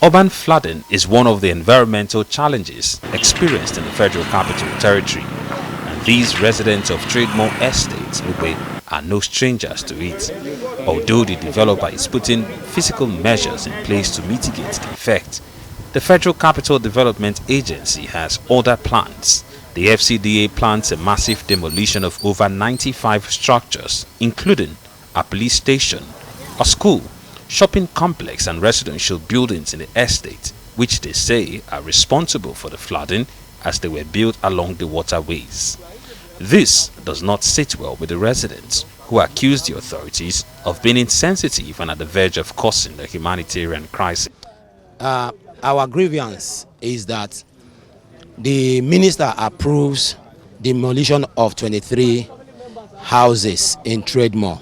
Urban flooding is one of the environmental challenges experienced in the Federal Capital Territory, and these residents of Trademore Estate, Lugbe, are no strangers to it. Although the developer is putting physical measures in place to mitigate the effect, the Federal Capital Development Agency has other plans. The FCDA plans a massive demolition of over 95 structures, including a police station, a school, shopping complex and residential buildings in the estate, which they say are responsible for the flooding as they were built along the waterways. This does not sit well with the residents, who accuse the authorities of being insensitive and at the verge of causing a humanitarian crisis. Our grievance is that the minister approves demolition of 23 houses in Trademore.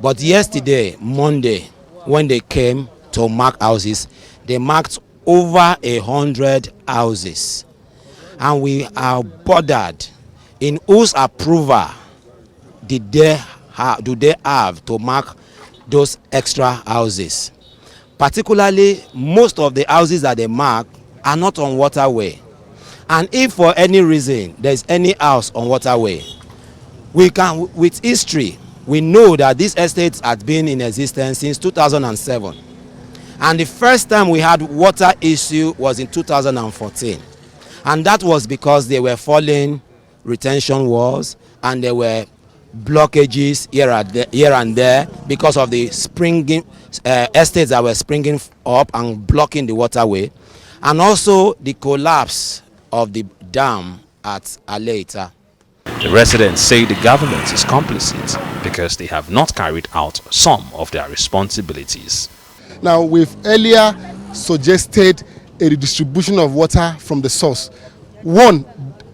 But yesterday, Monday, when they came to mark houses, they marked over 100 houses. And we are bothered in whose approval do they have to mark those extra houses. Particularly, most of the houses that they mark are not on waterway. And if for any reason there is any house on waterway, we can, with history, we know that this estate has been in existence since 2007. And the first time we had water issue was in 2014. And that was because they were falling retention walls and there were blockages here and there because of the springing estates that were springing up and blocking the waterway. And also the collapse of the dam at Aleita. The residents say the government is complicit because they have not carried out some of their responsibilities. Now, we've earlier suggested a redistribution of water from the source. One,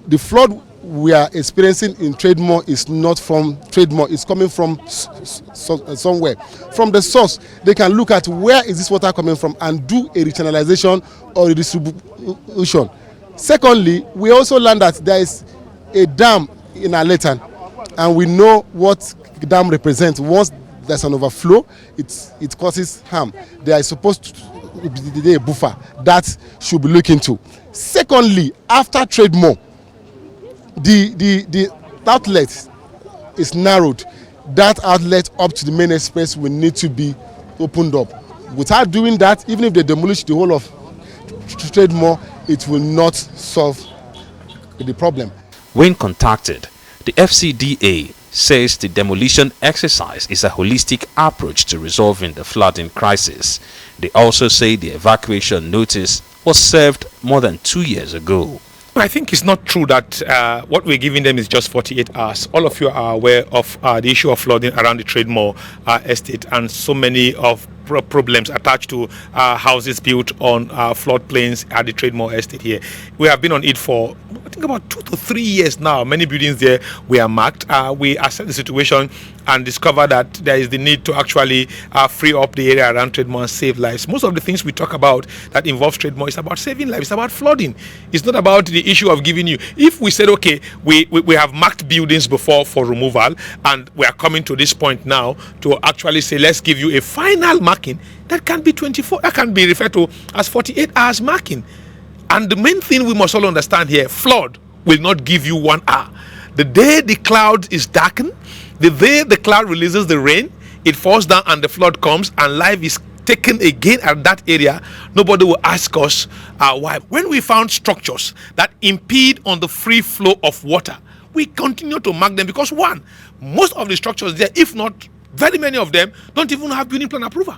the flood we are experiencing in Trademore is not from Trademore, it's coming from somewhere. From the source, they can look at where is this water coming from and do a rechannelization or redistribution. Secondly, we also learned that there is a dam in Aleita, and we know what the dam represents. Once there's an overflow, it causes harm. There is supposed to be a buffer that should be looked into. Secondly, after Trademore, the outlet is narrowed. That outlet up to the main express will need to be opened up. Without doing that, even if they demolish the whole of Trademore, it will not solve the problem. When contacted, the FCDA says the demolition exercise is a holistic approach to resolving the flooding crisis. They also say the evacuation notice was served more than 2 years ago. I think it's not true that what we're giving them is just 48 hours. All of you are aware of the issue of flooding around the Trademore estate and so many of problems attached to houses built on floodplains at the Trademore estate here. We have been on it for, I think, about 2 to 3 years now. Many buildings there were marked. We assessed the situation and discovered that there is the need to actually free up the area around Trademore and save lives. Most of the things we talk about that involves Trademore is about saving lives. It's about flooding. It's not about the issue of giving you. If we said, okay, we have marked buildings before for removal and we are coming to this point now to actually say, let's give you a final marking, that can be 24, that can be referred to as 48 hours marking. And the main thing we must all understand here, flood will not give you 1 hour. The day the cloud is darkened, the day the cloud releases the rain, it falls down and the flood comes and life is taken again at that area, nobody will ask us why. When we found structures that impede on the free flow of water, we continue to mark them because, one, most of the structures there, if not very many of them, don't even have building plan approval.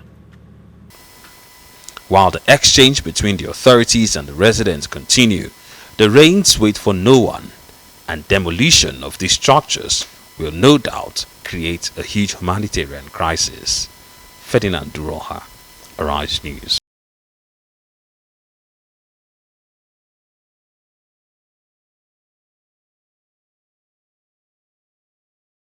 While the exchange between the authorities and the residents continue, the rains wait for no one, and demolition of these structures will no doubt create a huge humanitarian crisis. Ferdinand Duruoha, Arise News.